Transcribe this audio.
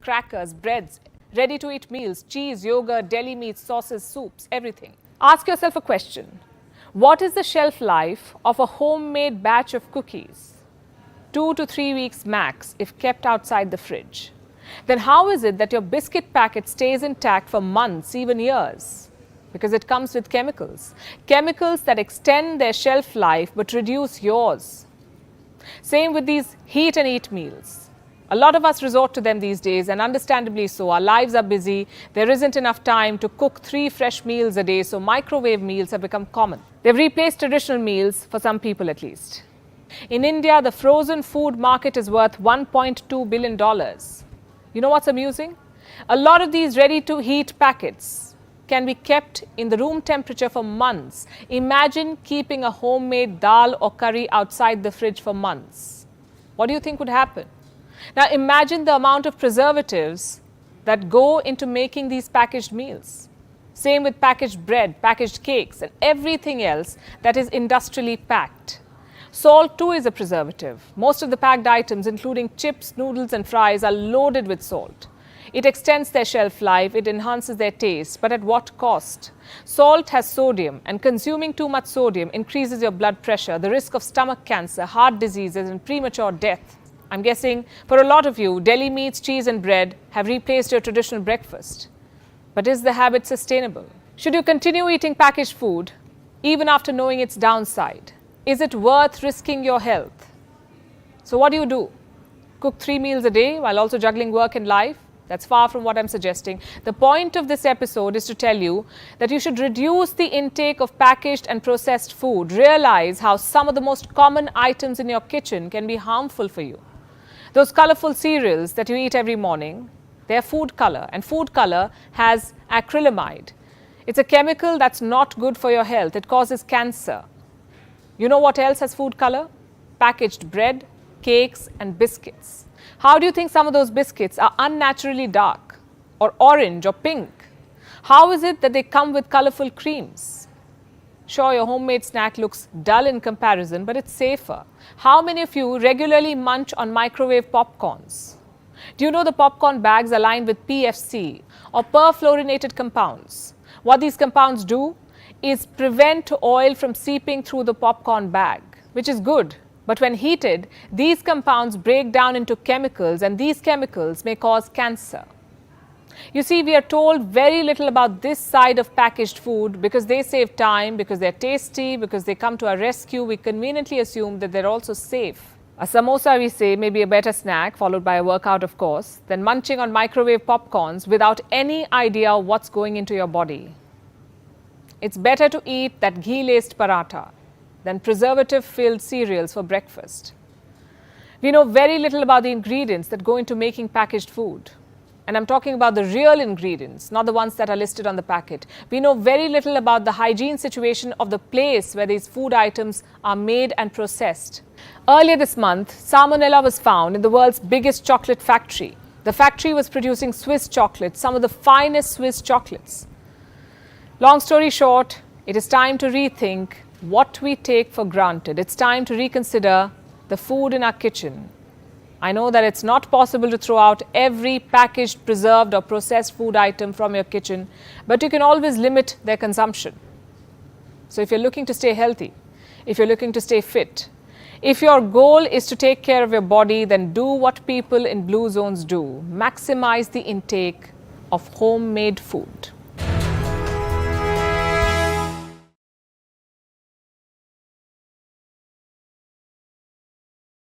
crackers, breads, ready-to-eat meals, cheese, yogurt, deli meats, sauces, soups, everything. Ask yourself a question. What is the shelf life of a homemade batch of cookies? 2 to 3 weeks max if kept outside the fridge. Then how is it that your biscuit packet stays intact for months, even years? Because it comes with chemicals. Chemicals that extend their shelf life but reduce yours. Same with these heat and eat meals. A lot of us resort to them these days, and understandably so. Our lives are busy. There isn't enough time to cook 3 fresh meals a day, so microwave meals have become common. They've replaced traditional meals, for some people at least. In India, the frozen food market is worth $1.2 billion. You know what's amusing? A lot of these ready-to-heat packets can be kept in the room temperature for months. Imagine keeping a homemade dal or curry outside the fridge for months. What do you think would happen? Now imagine the amount of preservatives that go into making these packaged meals. Same with packaged bread, packaged cakes, and everything else that is industrially packed. Salt too is a preservative. Most of the packed items, including chips, noodles, and fries, are loaded with salt. It extends their shelf life, it enhances their taste, but at what cost? Salt has sodium, and consuming too much sodium increases your blood pressure, the risk of stomach cancer, heart diseases, and premature death. I'm guessing for a lot of you, deli meats, cheese, and bread have replaced your traditional breakfast. But is the habit sustainable? Should you continue eating packaged food even after knowing its downside? Is it worth risking your health? So what do? Cook 3 meals a day while also juggling work and life? That's far from what I'm suggesting. The point of this episode is to tell you that you should reduce the intake of packaged and processed food. Realize how some of the most common items in your kitchen can be harmful for you. Those colorful cereals that you eat every morning, they're food color, and food color has acrylamide. It's a chemical that's not good for your health. It causes cancer. You know what else has food color? Packaged bread, cakes, and biscuits. How do you think some of those biscuits are unnaturally dark, or orange, or pink? How is it that they come with colorful creams? Sure, your homemade snack looks dull in comparison, but it's safer. How many of you regularly munch on microwave popcorns? Do you know the popcorn bags are lined with PFC, or perfluorinated compounds? What these compounds do is prevent oil from seeping through the popcorn bag, which is good. But when heated, these compounds break down into chemicals, and these chemicals may cause cancer. You see, we are told very little about this side of packaged food because they save time, because they're tasty, because they come to our rescue. We conveniently assume that they're also safe. A samosa, we say, may be a better snack, followed by a workout, of course, than munching on microwave popcorns without any idea what's going into your body. It's better to eat that ghee-laced paratha than preservative-filled cereals for breakfast. We know very little about the ingredients that go into making packaged food. And I'm talking about the real ingredients, not the ones that are listed on the packet. We know very little about the hygiene situation of the place where these food items are made and processed. Earlier this month, salmonella was found in the world's biggest chocolate factory. The factory was producing Swiss chocolates, some of the finest Swiss chocolates. Long story short, it is time to rethink what we take for granted. It's time to reconsider the food in our kitchen. I know that it's not possible to throw out every packaged, preserved, or processed food item from your kitchen, but you can always limit their consumption. So if you're looking to stay healthy, if you're looking to stay fit, if your goal is to take care of your body, then do what people in blue zones do. Maximize the intake of homemade food.